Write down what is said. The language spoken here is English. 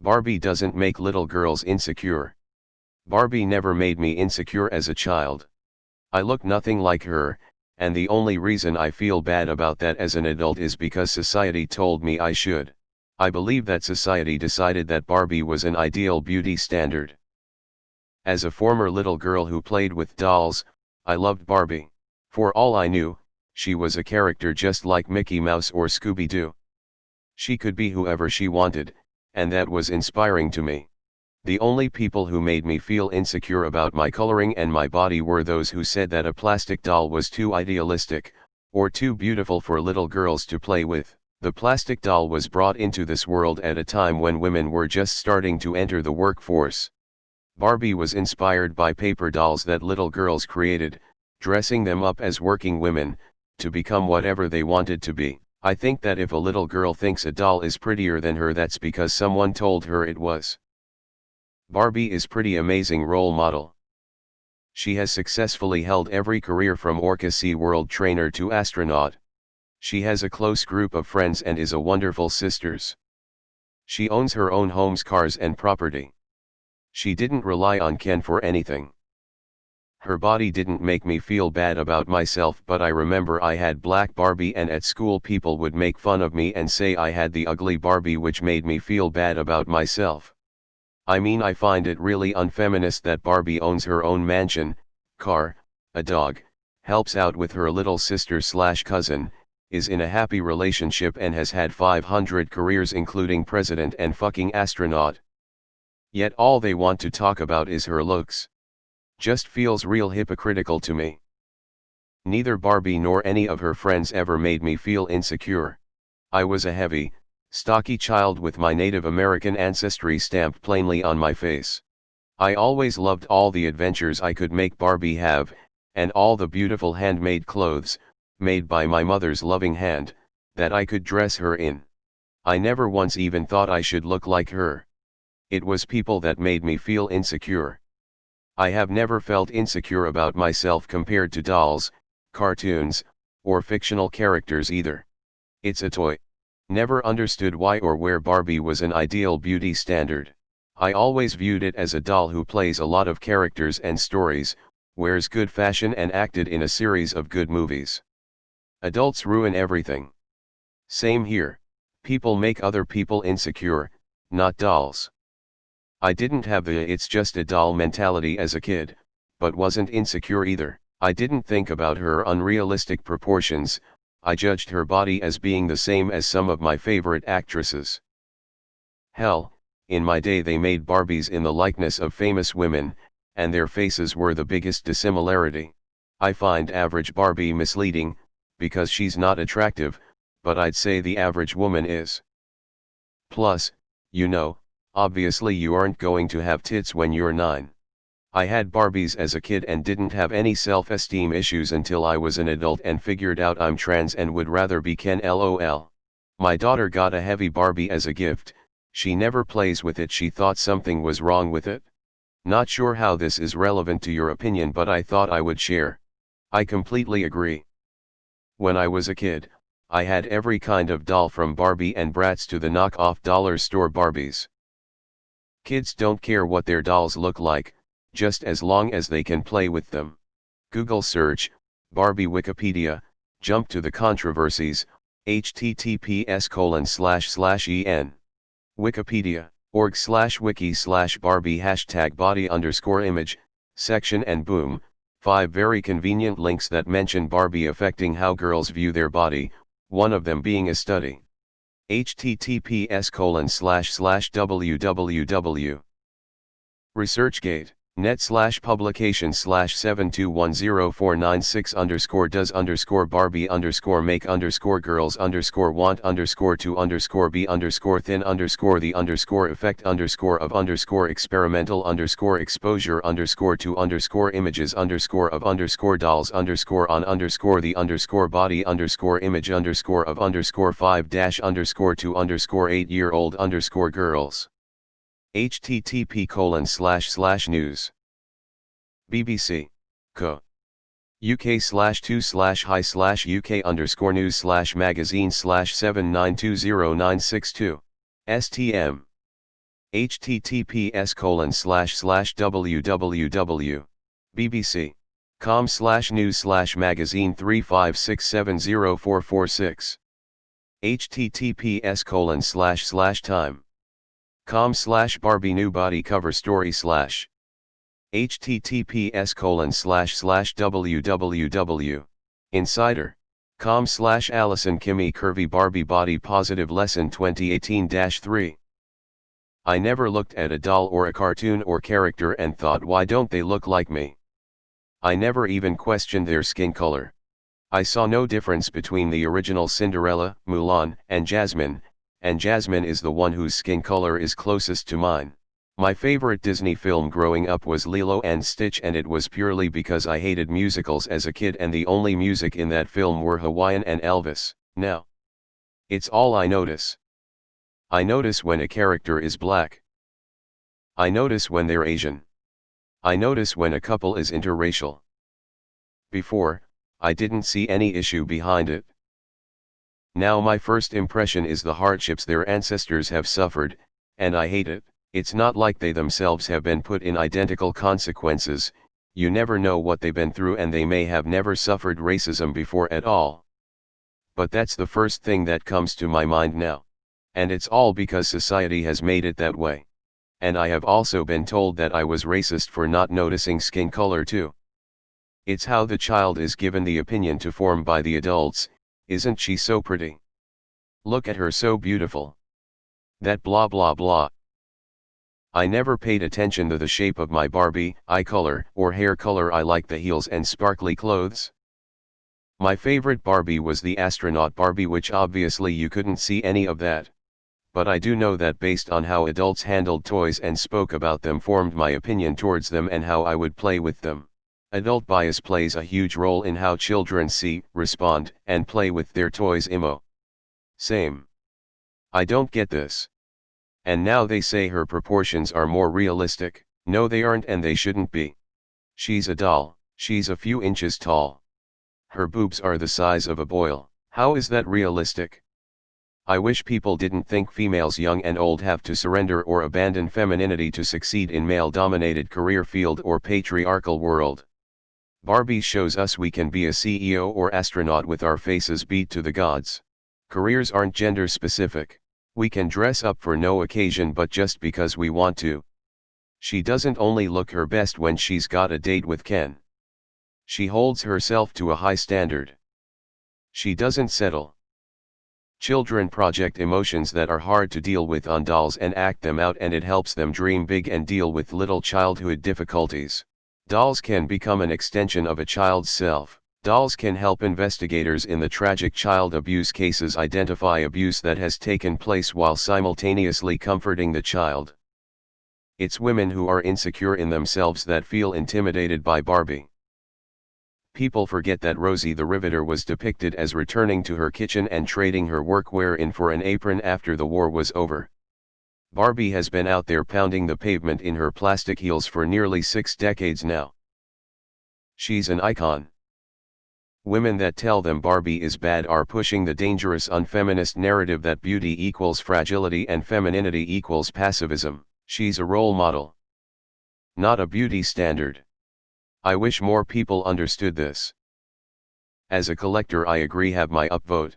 Barbie doesn't make little girls insecure. Barbie never made me insecure as a child. I look nothing like her, and the only reason I feel bad about that as an adult is because society told me I should. I believe that society decided that Barbie was an ideal beauty standard. As a former little girl who played with dolls, I loved Barbie. For all I knew, she was a character just like Mickey Mouse or Scooby-Doo. She could be whoever she wanted, and that was inspiring to me. The only people who made me feel insecure about my coloring and my body were those who said that a plastic doll was too idealistic, or too beautiful for little girls to play with. The plastic doll was brought into this world at a time when women were just starting to enter the workforce. Barbie was inspired by paper dolls that little girls created, dressing them up as working women, to become whatever they wanted to be. I think that if a little girl thinks a doll is prettier than her, that's because someone told her it was. Barbie is pretty amazing role model. She has successfully held every career from Orca Sea World trainer to astronaut. She has a close group of friends and is a wonderful sisters. She owns her own homes, cars and property. She didn't rely on Ken for anything. Her body didn't make me feel bad about myself, but I remember I had black Barbie and at school people would make fun of me and say I had the ugly Barbie, which made me feel bad about myself. I mean, I find it really unfeminist that Barbie owns her own mansion, car, a dog, helps out with her little sister/cousin, is in a happy relationship and has had 500 careers including president and fucking astronaut. Yet all they want to talk about is her looks. Just feels real hypocritical to me. Neither Barbie nor any of her friends ever made me feel insecure. I was a heavy, stocky child with my Native American ancestry stamped plainly on my face. I always loved all the adventures I could make Barbie have, and all the beautiful handmade clothes, made by my mother's loving hand, that I could dress her in. I never once even thought I should look like her. It was people that made me feel insecure. I have never felt insecure about myself compared to dolls, cartoons, or fictional characters either. It's a toy. Never understood why or where Barbie was an ideal beauty standard. I always viewed it as a doll who plays a lot of characters and stories, wears good fashion and acted in a series of good movies. Adults ruin everything. Same here. People make other people insecure, not dolls. I didn't have the "it's just a doll" mentality as a kid, but wasn't insecure either. I didn't think about her unrealistic proportions. I judged her body as being the same as some of my favorite actresses. Hell, in my day they made Barbies in the likeness of famous women, and their faces were the biggest dissimilarity. I find average Barbie misleading, because she's not attractive, but I'd say the average woman is. Plus, obviously you aren't going to have tits when you're 9. I had Barbies as a kid and didn't have any self-esteem issues until I was an adult and figured out I'm trans and would rather be Ken, lol. My daughter got a heavy Barbie as a gift. She never plays with it. She thought something was wrong with it. Not sure how this is relevant to your opinion, but I thought I would share. I completely agree. When I was a kid, I had every kind of doll from Barbie and Bratz to the knockoff dollar store Barbies. Kids don't care what their dolls look like, just as long as they can play with them. Google search, Barbie Wikipedia, jump to the controversies, https://en. Wikipedia, org/wiki/Barbie #body_image, section and boom, 5 very convenient links that mention Barbie affecting how girls view their body, one of them being a study. https://www. ResearchGate. net/publication/721049/_dolls_make_to_be_thin_b_score 8-year-old_body_image_of_score. BBC. Co. UK/2/hi/UK_news/magazine/79209662. STM. https://www. bbc.com/news/magazine 356704446. https://time.com/Barbie new body cover story/ https://www. Insider.com/Allison Kimmy Curvy Barbie Body Positive Lesson 2018-3. I never looked at a doll or a cartoon or character and thought, why don't they look like me? I never even questioned their skin color. I saw no difference between the original Cinderella, Mulan, and Jasmine is the one whose skin color is closest to mine. My favorite Disney film growing up was Lilo and Stitch, and it was purely because I hated musicals as a kid and the only music in that film were Hawaiian and Elvis. Now, it's all I notice. I notice when a character is black. I notice when they're Asian. I notice when a couple is interracial. Before, I didn't see any issue behind it. Now my first impression is the hardships their ancestors have suffered, and I hate it. It's not like they themselves have been put in identical consequences. You never know what they've been through, and they may have never suffered racism before at all. But that's the first thing that comes to my mind now. And it's all because society has made it that way. And I have also been told that I was racist for not noticing skin color too. It's how the child is given the opinion to form by the adults. Isn't she so pretty? Look at her, so beautiful. That blah blah blah. I never paid attention to the shape of my Barbie, eye color, or hair color. I like the heels and sparkly clothes. My favorite Barbie was the astronaut Barbie, which obviously you couldn't see any of that. But I do know that based on how adults handled toys and spoke about them formed my opinion towards them and how I would play with them. Adult bias plays a huge role in how children see, respond, and play with their toys. Same. I don't get this. And now they say her proportions are more realistic. No, they aren't, and they shouldn't be. She's a doll. She's a few inches tall. Her boobs are the size of a boil. How is that realistic? I wish people didn't think females young and old have to surrender or abandon femininity to succeed in male-dominated career field or patriarchal world. Barbie shows us we can be a CEO or astronaut with our faces beat to the gods. Careers aren't gender specific. We can dress up for no occasion but just because we want to. She doesn't only look her best when she's got a date with Ken. She holds herself to a high standard. She doesn't settle. Children project emotions that are hard to deal with on dolls and act them out, and it helps them dream big and deal with little childhood difficulties. Dolls can become an extension of a child's self. Dolls can help investigators in the tragic child abuse cases identify abuse that has taken place while simultaneously comforting the child. It's women who are insecure in themselves that feel intimidated by Barbie. People forget that Rosie the Riveter was depicted as returning to her kitchen and trading her workwear in for an apron after the war was over. Barbie has been out there pounding the pavement in her plastic heels for nearly 6 decades now. She's an icon. Women that tell them Barbie is bad are pushing the dangerous unfeminist narrative that beauty equals fragility and femininity equals passivism. She's a role model, not a beauty standard. I wish more people understood this. As a collector, I agree, have my upvote.